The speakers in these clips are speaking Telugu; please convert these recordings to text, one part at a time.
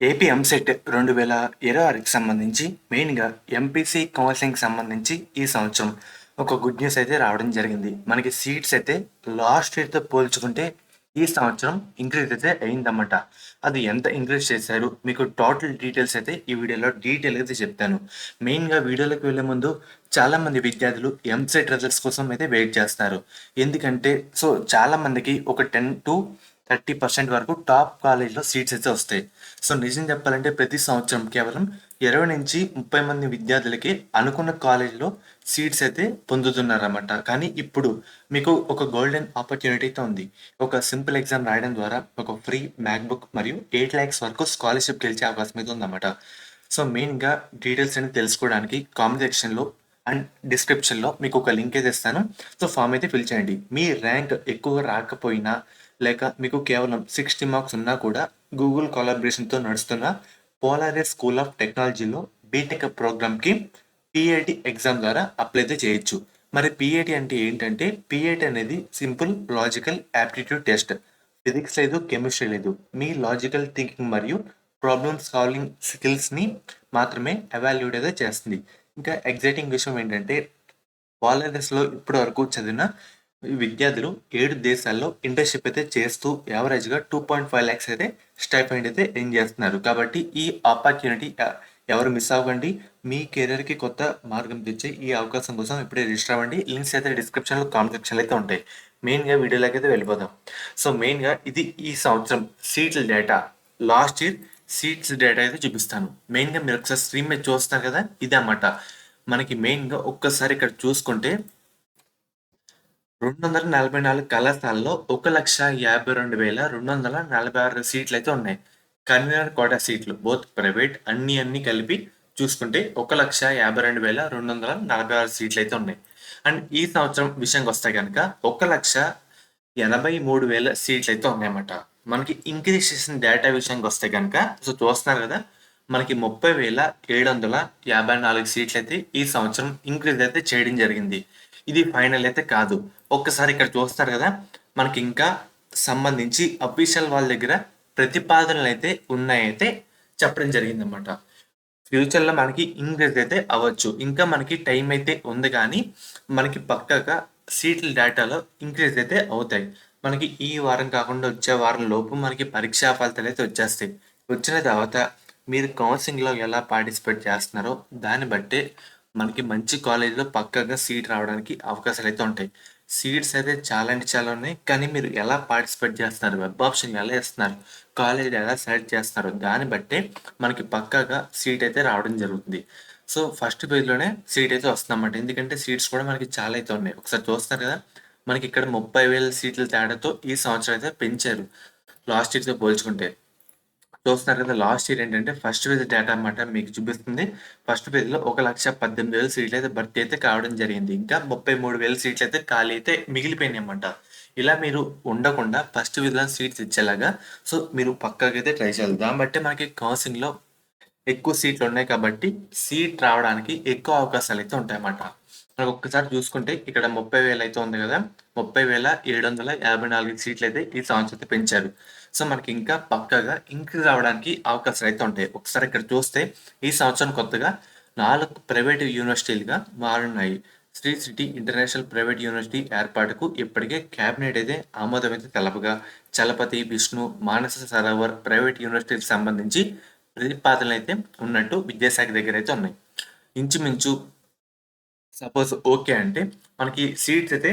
ఏపీ ఎంసెట్ 2026కి సంబంధించి మెయిన్‌గా ఎంపీసీ కౌన్సెలింగ్‌కి సంబంధించి ఈ సంవత్సరం ఒక గుడ్ న్యూస్ అయితే రావడం జరిగింది. మనకి సీట్స్ అయితే లాస్ట్ ఇయర్‌తో పోల్చుకుంటే ఈ సంవత్సరం ఇంక్రీజ్ అయితే అయిందన్నమాట. అది ఎంత ఇంక్రీజ్ చేశారు? మీకు టోటల్ డీటెయిల్స్ అయితే ఈ వీడియోలో డీటెయిల్‌గా అయితే చెప్తాను. మెయిన్‌గా వీడియోలోకి వెళ్ళే ముందు చాలామంది విద్యార్థులు ఎంసెట్ రిజల్ట్స్ కోసం అయితే వెయిట్ చేస్తారు. ఎందుకంటే చాలామందికి ఒక 10-30% వరకు టాప్ కాలేజ్‌లో సీట్స్ అయితే వస్తాయి. నిజం చెప్పాలంటే ప్రతి సంవత్సరం కేవలం 20-30 మంది విద్యార్థులకి అనుకున్న కాలేజీలో సీట్స్ అయితే పొందుతున్నారన్నమాట. కానీ ఇప్పుడు మీకు ఒక గోల్డెన్ ఆపర్చునిటీ అయితే ఉంది. ఒక సింపుల్ ఎగ్జామ్ రాయడం ద్వారా ఒక ఫ్రీ మ్యాక్‌బుక్ మరియు 8,00,000 వరకు స్కాలర్‌షిప్ గెలిచే అవకాశం అయితే ఉందన్నమాట. మెయిన్‌గా డీటెయిల్స్ అన్ని తెలుసుకోవడానికి కామెంట్ సెక్షన్‌లో అండ్ డిస్క్రిప్షన్‌లో మీకు ఒక లింక్ అయితే ఇస్తాను. ఫార్మ్ అయితే ఫిల్ చేయండి. మీ ర్యాంక్ ఎక్కువగా రాకపోయినా లేక మీకు కేవలం 60 మార్క్స్ ఉన్నా కూడా గూగుల్ కొలాబరేషన్‌తో నడుస్తున్న పోలారిస్ స్కూల్ ఆఫ్ టెక్నాలజీలో బీటెక్ ప్రోగ్రామ్‌కి పీఏటీ ఎగ్జామ్ ద్వారా అప్లై అయితే చేయొచ్చు. మరి పీఏటీ అంటే ఏంటంటే, పీఏటీ అనేది simple logical aptitude test. Physics లేదు, కెమిస్ట్రీ లేదు. మీ లాజికల్ థింకింగ్ మరియు ప్రాబ్లమ్ సాల్వింగ్ స్కిల్స్‌ని మాత్రమే ఎవాల్యుయేట్ అయితే చేస్తుంది. ఇంకా ఎక్సైటింగ్ విషయం ఏంటంటే, పోలారిస్‌లో ఇప్పటివరకు చదివిన విద్యార్థులు 7 దేశాల్లో ఇంటర్న్‌షిప్ అయితే చేస్తూ యావరేజ్‌గా 2.5 లాక్స్ అయితే స్టైపెండ్ అయితే ఎర్న్ చేస్తున్నారు. కాబట్టి ఈ ఆపర్చునిటీ ఎవరు మిస్ అవ్వకండి. మీ కెరియర్‌కి కొత్త మార్గం తెచ్చే ఈ అవకాశం కోసం ఇప్పుడే రిజిస్టర్ అవ్వండి. లింక్స్ అయితే డిస్క్రిప్షన్‌లో, కామెంట్ సెక్షన్‌లో అయితే ఉంటాయి. మెయిన్‌గా వీడియోలోకి అయితే వెళ్ళిపోదాం. మెయిన్‌గా ఇది ఈ సంవత్సరం సీట్ల data. Last year seats data అయితే చూపిస్తాను. మెయిన్‌గా మీరు ఒకసారి స్క్రీన్ మీద చూస్తున్నారు కదా! ఇదన్నమాట. మనకి మెయిన్‌గా ఒక్కసారి ఇక్కడ చూసుకుంటే 244 కళాశాలలో 1,52,246 సీట్లయితే ఉన్నాయి. కన్వీనర్ కోటా సీట్లు బోత్ ప్రైవేట్ అన్నీ కలిపి చూసుకుంటే 1,52,246 సీట్లయితే ఉన్నాయి. అండ్ ఈ సంవత్సరం విషయానికొస్తే గనక 1,83,000 సీట్లయితే ఉన్నాయన్నమాట. మనకి ఇంక్రీజ్ చేసిన డేటా విషయానికొస్తే గనక చూస్తున్నారు కదా! మనకి 30,754 సీట్లయితే ఈ సంవత్సరం ఇంక్రీజ్ అయితే చేయడం జరిగింది. ఇది ఫైనల్ అయితే కాదు. ఒక్కసారి ఇక్కడ చూస్తారు కదా! మనకి ఇంకా సంబంధించి అఫీషియల్ వాళ్ళ దగ్గర ప్రతిపాదనలైతే ఉన్నాయైతే చెప్పడం జరిగిందన్నమాట. ఫ్యూచర్‌లో మనకి ఇంక్రీజ్ అయితే అవ్వచ్చు. ఇంకా మనకి టైం అయితే ఉంది గానీ, మనకి పక్కాగా సీట్ల డేటాలో ఇంక్రీజ్ అయితే అవుతాయి. మనకి ఈ వారం కాకుండా వచ్చే వారం లోపు మనకి పరీక్షా ఫలితాలైతే వచ్చేస్తాయి. వచ్చిన తర్వాత మీరు కౌన్సెలింగ్‌లో ఎలా పార్టిసిపేట్ చేస్తున్నారో దాన్ని బట్టే మనకి మంచి కాలేజ్‌లో పక్కాగా సీట్ రావడానికి అవకాశాలైతే ఉంటాయి. సీట్స్ అయితే చాలా అంటే చాలా ఉన్నాయి. కానీ మీరు ఎలా పార్టిసిపేట్ చేస్తున్నారు? వెబ్ ఆప్షన్ ఎలా ఇస్తున్నారు? కాలేజ్ ఎలా సెలెక్ట్ చేస్తున్నారు? దాన్ని బట్టే మనకి పక్కాగా సీట్ అయితే రావడం జరుగుతుంది. ఫస్ట్ పేజ్‌లోనే సీట్ అయితే వస్తుందన్నమాట. ఎందుకంటే సీట్స్ కూడా మనకి చాలా అయితే ఉన్నాయి. ఒకసారి చూస్తారు కదా! మనకి ఇక్కడ 30,000 సీట్ల తేడాతో ఈ సంవత్సరం అయితే పెంచారు. లాస్ట్ ఇయర్‌తో పోల్చుకుంటే. చూస్తున్నారు కదా! లాస్ట్ ఇయర్ ఏంటంటే ఫస్ట్ పేజ్ డేటా అన్నమాట మీకు చూపిస్తుంది. ఫస్ట్ పేజ్‌లో 1,18,000 సీట్లయితే భర్తీ అయితే కావడం జరిగింది. ఇంకా 33,000 సీట్లయితే ఖాళీ అయితే మిగిలిపోయినాయన్నమాట. ఇలా మీరు ఉండకుండా ఫస్ట్ పేజ్‌లో సీట్స్ ఇచ్చేలాగా మీరు పక్కాగా అయితే ట్రై చేయాలి. దాన్ని బట్టి మనకి కౌన్సెలింగ్‌లో ఎక్కువ సీట్లున్నాయి కాబట్టి, సీట్ రావడానికి ఎక్కువ అవకాశాలైతే ఉంటాయన్నమాట. మనకు ఒక్కసారి చూసుకుంటే ఇక్కడ 30,000 అయితే ఉంది గదా! 30,754 సీట్లయితే ఈ సంవత్సరం అయితే పెంచారు. మనకి ఇంకా పక్కాగా ఇంక్రీజ్ అవ్వడానికి అవకాశాలైతే ఉంటాయి. ఒకసారి ఇక్కడ చూస్తే ఈ సంవత్సరం కొత్తగా 4 ప్రైవేట్ యూనివర్సిటీలుగా మారనున్నాయి. Sri city international private university ఏర్పాటుకు ఇప్పటికే కేబినెట్ అయితే ఆమోదం అయితే తెలపగా, చలపతి, విష్ణు, మానస సరోవర్ ప్రైవేట్ యూనివర్సిటీకి సంబంధించి ప్రతిపాదనలైతే ఉన్నట్టు విద్యాశాఖ దగ్గరైతే ఉన్నాయి. ఇంచుమించు సపోజ్ ఓకే అంటే మనకి సీట్స్ అయితే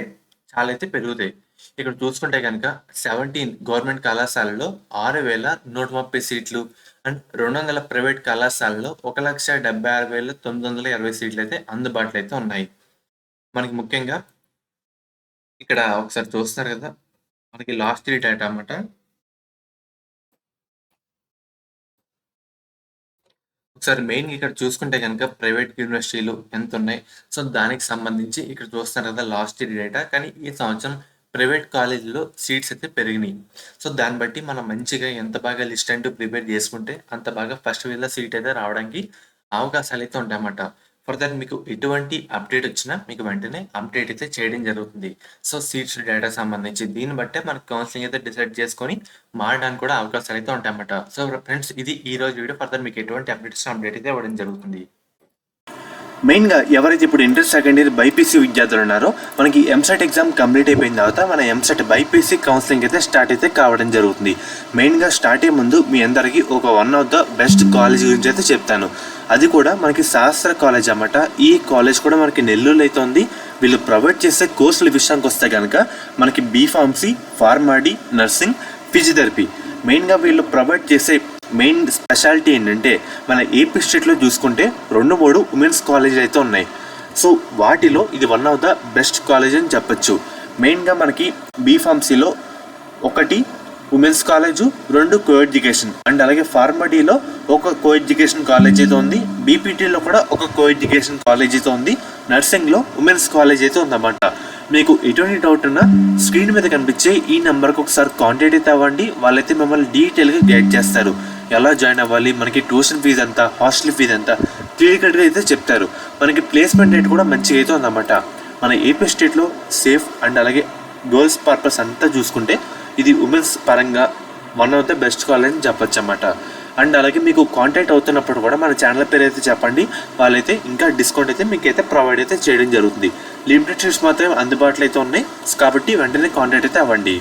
చాలా అయితే పెరుగుతాయి. ఇక్కడ చూసుకుంటే గనక 17 గవర్నమెంట్ కళాశాలలో 6,130 సీట్లు అండ్ 200 ప్రైవేట్ కళాశాలలో 1,76,920 సీట్లయితే అందుబాటులో అయితే ఉన్నాయి. మనకి ముఖ్యంగా ఇక్కడ ఒకసారి చూస్తున్నారు కదా! మనకి లాస్ట్ ఇయర్ డేటా అన్నమాట. ఒకసారి మెయిన్‌గా ఇక్కడ చూసుకుంటే గనక ప్రైవేట్ యూనివర్సిటీలు ఎంతున్నయి? దానికి సంబంధించి ఇక్కడ చూస్తున్నారు కదా! Last year data. కానీ ఈ సంవత్సరం ప్రైవేట్ కాలేజీలో సీట్స్ అయితే పెరిగినియి. దాన్ని బట్టి మనం మంచిగా ఎంత బాగా లిస్ట్ అంటూ ప్రిపేర్ చేసుకుంటే అంత బాగా ఫస్ట్ వేవ్‌లో సీట్ అయితే రావడానికి అవకాశాలైతే ఉంటాయన్నమాట. ఫర్దర్ మీకు ఎటువంటి అప్డేట్ వచ్చినా మీకు వెంటనే అప్డేట్ అయితే చేయడం జరుగుతుంది. సో సీట్స్ డేటా సంబంధించి దీన్ని బట్టే మనకు కౌన్సిలింగ్ అయితే డిసైడ్ చేసుకొని మారడానికి కూడా అవకాశాలు అయితే ఉంటాయన్నమాట. సో ఫ్రెండ్స్, ఇది ఈ రోజు వీడియో. ఫర్దర్ మీకు ఎటువంటి అప్డేట్ అయితే ఇవ్వడం జరుగుతుంది. మెయిన్గా ఎవరైతే ఇప్పుడు ఇంటర్ సెకండ్ ఇయర్ బైపీసీ విద్యార్థులు ఉన్నారో మనకి ఎంసెట్ ఎగ్జామ్ కంప్లీట్ అయిపోయిన తర్వాత మన ఎంసెట్ బైపీసీ కౌన్సిలింగ్ అయితే స్టార్ట్ అయితే కావడం జరుగుతుంది. మెయిన్గా స్టార్ట్ అయ్యే ముందు మీ అందరికీ ఒక one of the best college గురించి అయితే చెప్తాను. అది కూడా మనకి శాస్త్ర కాలేజ్ అన్నమాట. ఈ కాలేజ్ కూడా మనకి నెల్లూరులో అయితే ఉంది. వీళ్ళు ప్రొవైడ్ చేసే కోర్సుల విషయానికి వస్తే కనుక మనకి బీఫార్మసీ, ఫార్మాడీ, నర్సింగ్, ఫిజియోథెరపీ. మెయిన్గా వీళ్ళు ప్రొవైడ్ చేసే మెయిన్ స్పెషాలిటీ ఏంటంటే మన ఏపీ స్టేట్లో చూసుకుంటే 2-3 ఉమెన్స్ కాలేజీలు అయితే ఉన్నాయి. సో వాటిలో ఇది one of the best college అని చెప్పచ్చు. మెయిన్గా మనకి బీఫార్మసీలో 1 women's college, 2 co education and అలాగే ఫార్మడీలో 1 కో ఎడ్యుకేషన్ కాలేజ్ అయితే ఉంది. బీపీటీలో కూడా 1 కో ఎడ్యుకేషన్ కాలేజ్ అయితే ఉంది. నర్సింగ్లో ఉమెన్స్ కాలేజ్ అయితే ఉందన్నమాట. మీకు ఎటువంటి డౌట్ ఉన్నా స్క్రీన్ మీద కనిపించే ఈ నెంబర్కి ఒకసారి కాంటాక్ట్ అయితే అవ్వండి. వాళ్ళైతే మిమ్మల్ని డీటెయిల్గా గైడ్ చేస్తారు. ఎలా జాయిన్ అవ్వాలి, మనకి ట్యూషన్ ఫీజు ఎంత, హాస్టల్ ఫీజు ఎంత క్లియర్గా అయితే చెప్తారు. మనకి ప్లేస్మెంట్ రేట్ కూడా మంచిగా అయితే ఉందన్నమాట. మన ఏపీ స్టేట్లో సేఫ్ అండ్ అలాగే గర్ల్స్ పర్పస్ అంతా చూసుకుంటే ఇది ఉమెన్స్ పరంగా one of the best college అని చెప్పచ్చు అన్నమాట. అండ్ అలాగే మీకు కాంటాక్ట్ అవుతున్నప్పుడు కూడా మన ఛానల్ పేరు అయితే చెప్పండి. వాళ్ళైతే ఇంకా డిస్కౌంట్ అయితే మీకు అయితే ప్రొవైడ్ అయితే చేయడం జరుగుతుంది. లిమిటెడ్ సీట్స్ మాత్రమే అందుబాటులో అయితే ఉన్నాయి కాబట్టి వెంటనే కాంటాక్ట్ అయితే అవ్వండి.